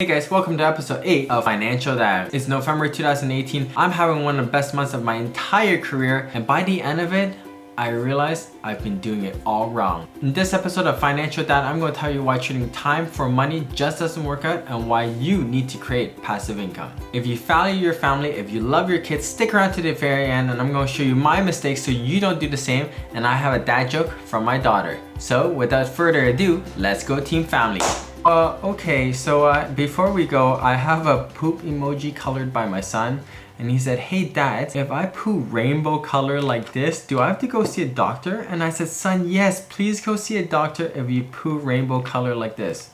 Hey guys, welcome to episode 8 of Financial Dad. It's November 2018. I'm having one of the best months of my entire career, and by the end of it, I realized I've been doing it all wrong. In this episode of Financial Dad, I'm going to tell you why trading time for money just doesn't work out and why you need to create passive income. If you value your family, if you love your kids, stick around to the very end and I'm going to show you my mistakes so you don't do the same, and I have a dad joke from my daughter. So without further ado, let's go Team Family. Okay, so before we go, I have a poop emoji colored by my son, and he said, "Hey dad, if I poo rainbow color like this, do I have to go see a doctor?" And I said, "Son, yes, please go see a doctor if you poo rainbow color like this."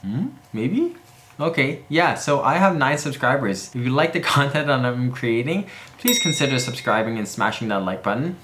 Maybe? Okay, yeah, so I have 9 subscribers. If you like the content that I'm creating, please consider subscribing and smashing that like button.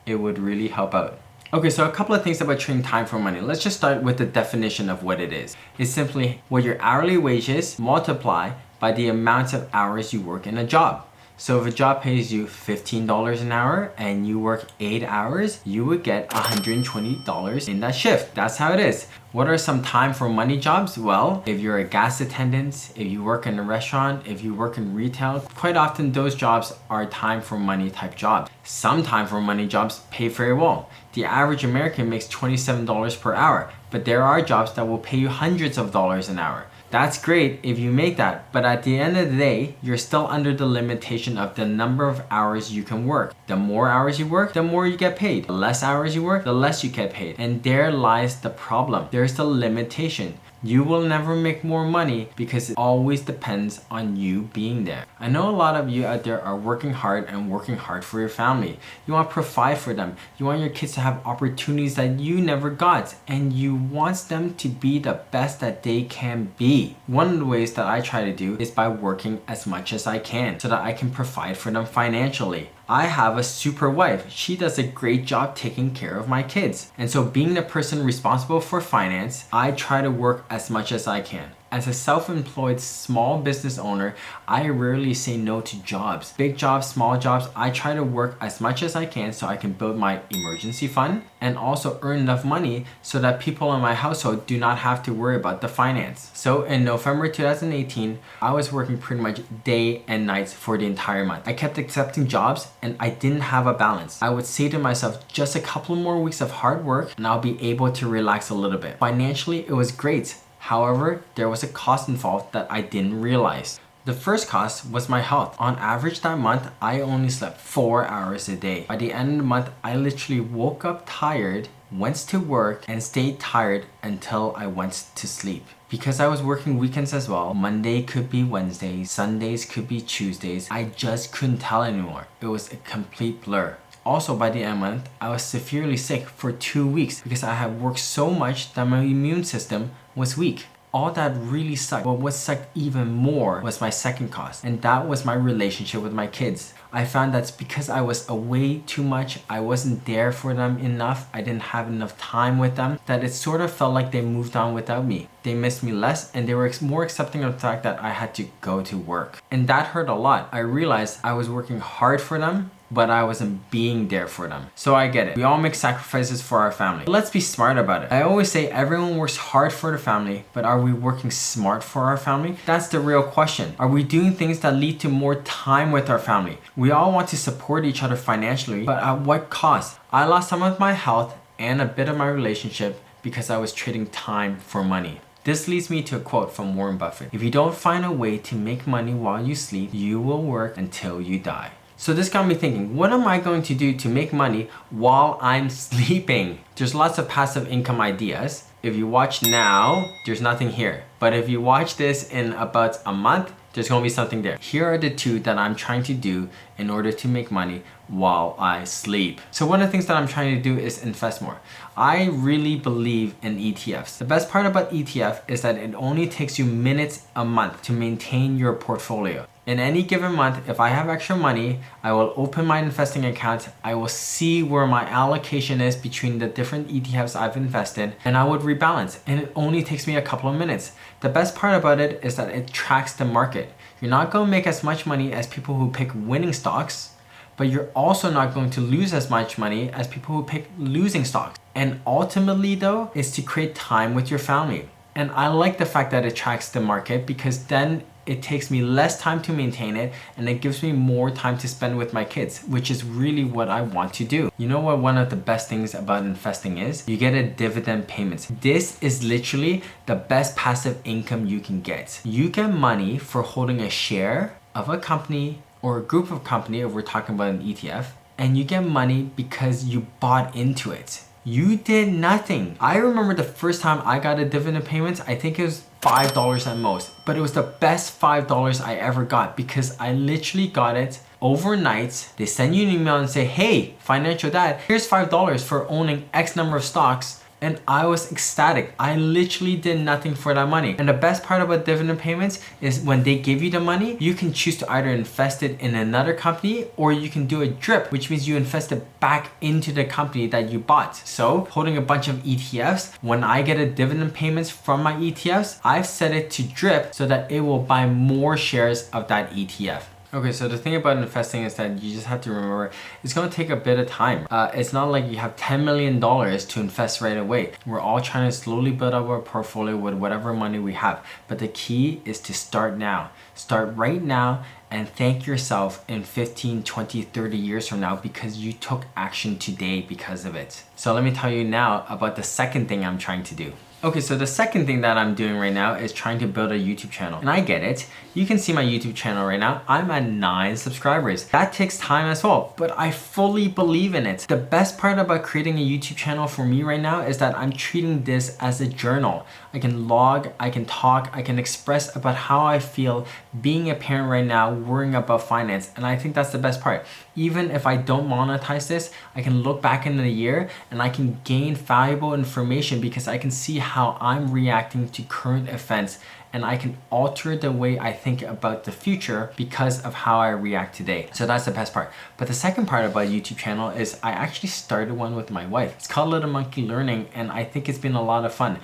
It would really help out. Okay, so a couple of things about trading time for money. Let's just start with the definition of what it is. It's simply what your hourly wage is multiplied by the amount of hours you work in a job. So if a job pays you $15 an hour and you work 8 hours, you would get $120 in that shift. That's how it is. What are some time for money jobs? Well, if you're a gas attendant, if you work in a restaurant, if you work in retail, quite often those jobs are time for money type jobs. Some time for money jobs pay very well. The average American makes $27 per hour, but there are jobs that will pay you hundreds of dollars an hour. That's great if you make that, but at the end of the day, you're still under the limitation of the number of hours you can work. The more hours you work, the more you get paid. The less hours you work, the less you get paid. And there lies the problem. There's the limitation. You will never make more money because it always depends on you being there. I know a lot of you out there are working hard and working hard for your family. You want to provide for them. You want your kids to have opportunities that you never got, and you want them to be the best that they can be. One of the ways that I try to do is by working as much as I can so that I can provide for them financially. I have a super wife. She does a great job taking care of my kids. And so being the person responsible for finance, I try to work as much as I can. As a self-employed small business owner, I rarely say no to jobs. Big jobs, small jobs, I try to work as much as I can so I can build my emergency fund and also earn enough money so that people in my household do not have to worry about the finance. So in November 2018, I was working pretty much day and nights for the entire month. I kept accepting jobs and I didn't have a balance. I would say to myself, just a couple more weeks of hard work and I'll be able to relax a little bit. Financially, it was great. However, there was a cost involved that I didn't realize. The first cost was my health. On average that month, I only slept 4 hours a day. By the end of the month, I literally woke up tired, went to work, and stayed tired until I went to sleep. Because I was working weekends as well, Monday could be Wednesdays, Sundays could be Tuesdays, I just couldn't tell anymore. It was a complete blur. Also, by the end of the month, I was severely sick for 2 weeks because I had worked so much that my immune system was weak. All that really sucked, but what sucked even more was my second cost, and that was my relationship with my kids. I found that's because I was away too much, I wasn't there for them enough, I didn't have enough time with them, that it sort of felt like they moved on without me. They missed me less and they were more accepting of the fact that I had to go to work. And that hurt a lot. I realized I was working hard for them, but I wasn't being there for them. So I get it. We all make sacrifices for our family. But let's be smart about it. I always say everyone works hard for the family, but are we working smart for our family? That's the real question. Are we doing things that lead to more time with our family? We all want to support each other financially, but at what cost? I lost some of my health and a bit of my relationship because I was trading time for money. This leads me to a quote from Warren Buffett. If you don't find a way to make money while you sleep, you will work until you die. So this got me thinking, what am I going to do to make money while I'm sleeping? There's lots of passive income ideas. If you watch now, there's nothing here. But if you watch this in about a month, there's going to be something there. Here are the 2 that I'm trying to do in order to make money while I sleep. So one of the things that I'm trying to do is invest more. I really believe in ETFs. The best part about ETF is that it only takes you minutes a month to maintain your portfolio. In any given month, if I have extra money, I will open my investing account, I will see where my allocation is between the different ETFs I've invested, and I would rebalance. And it only takes me a couple of minutes. The best part about it is that it tracks the market. You're not going to make as much money as people who pick winning stocks, but you're also not going to lose as much money as people who pick losing stocks. And ultimately though, is to create time with your family. And I like the fact that it tracks the market because then it takes me less time to maintain it and it gives me more time to spend with my kids, which is really what I want to do. You know what one of the best things about investing is? You get a dividend payment. This is literally the best passive income you can get. You get money for holding a share of a company or a group of company if we're talking about an ETF, and you get money because you bought into it. You did nothing. I remember the first time I got a dividend payment, I think it was $5 at most, but it was the best $5 I ever got because I literally got it overnight. They send you an email and say, hey, financial dad, here's $5 for owning X number of stocks. And I was ecstatic. I literally did nothing for that money. And the best part about dividend payments is when they give you the money, you can choose to either invest it in another company or you can do a drip, which means you invest it back into the company that you bought. So holding a bunch of ETFs, when I get a dividend payments from my ETFs, I've set it to drip so that it will buy more shares of that ETF. Okay, so the thing about investing is that you just have to remember it's going to take a bit of time. It's not like you have $10 million to invest right away. We're all trying to slowly build up our portfolio with whatever money we have. But the key is to start now. Start right now and thank yourself in 15, 20, 30 years from now because you took action today because of it. So let me tell you now about the second thing I'm trying to do. Okay, so the second thing that I'm doing right now is trying to build a YouTube channel. And I get it. You can see my YouTube channel right now. I'm at 9 subscribers. That takes time as well, but I fully believe in it. The best part about creating a YouTube channel for me right now is that I'm treating this as a journal. I can log, I can talk, I can express about how I feel being a parent right now, worrying about finance. And I think that's the best part. Even if I don't monetize this, I can look back in the year and I can gain valuable information because I can see how I'm reacting to current events and I can alter the way I think about the future because of how I react today. So that's the best part. But the second part about YouTube channel is I actually started one with my wife. It's called Little Monkey Learning and I think it's been a lot of fun.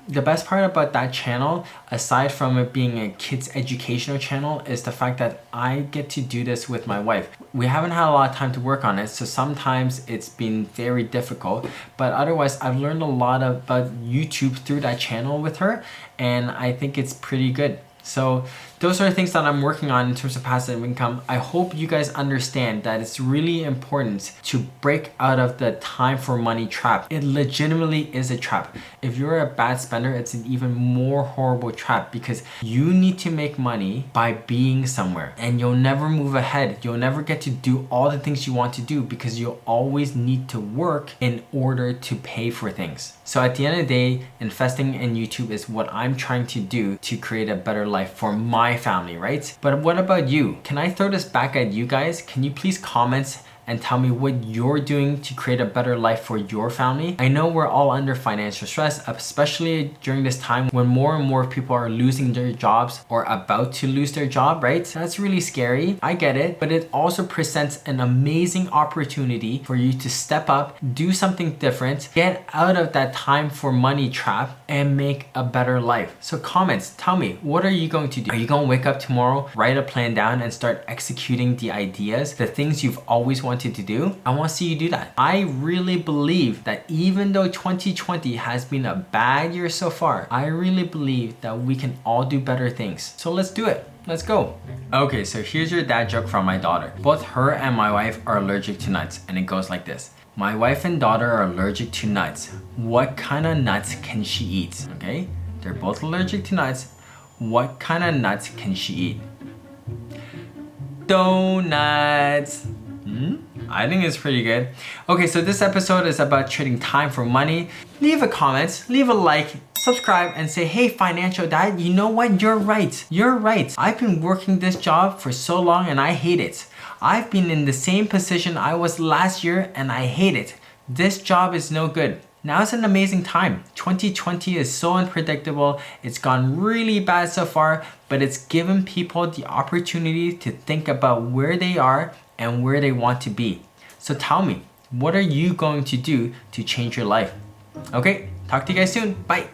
The best part about that channel, aside from it being a kids educational channel, is the fact that I get to do this with my wife. We haven't had a lot of time to work on it, so sometimes it's been very difficult, but otherwise I've learned a lot about YouTube through that channel with her, and I think it's pretty good. So those are things that I'm working on in terms of passive income. I hope you guys understand that it's really important to break out of the time for money trap. It legitimately is a trap. If you're a bad spender, it's an even more horrible trap because you need to make money by being somewhere and you'll never move ahead. You'll never get to do all the things you want to do because you'll always need to work in order to pay for things. So at the end of the day, investing in YouTube is what I'm trying to do to create a better life for my family, right? But what about you? Can I throw this back at you guys? Can you please comment and tell me what you're doing to create a better life for your family? I know we're all under financial stress, especially during this time when more and more people are losing their jobs or about to lose their job, right? That's really scary. I get it, but it also presents an amazing opportunity for you to step up, do something different, get out of that time for money trap and make a better life. So comments, tell me, what are you going to do? Are you going to wake up tomorrow, write a plan down and start executing the ideas, the things you've always wanted to do? I want to see you do that. I really believe that even though 2020 has been a bad year so far, I really believe that we can all do better things. So let's do it. Let's go. Okay, so here's your dad joke from my daughter. Both her and my wife are allergic to nuts, and it goes like this. My wife and daughter are allergic to nuts. What kind of nuts can she eat? Okay, they're both allergic to nuts. What kind of nuts can she eat? Donuts. I think it's pretty good. Okay, so this episode is about trading time for money. Leave a comment, leave a like, subscribe, and say, hey, financial dad, you know what? You're right. You're right. I've been working this job for so long and I hate it. I've been in the same position I was last year and I hate it. This job is no good. Now's an amazing time. 2020 is so unpredictable. It's gone really bad so far, but it's given people the opportunity to think about where they are and where they want to be. So tell me, what are you going to do to change your life? Okay, talk to you guys soon. Bye.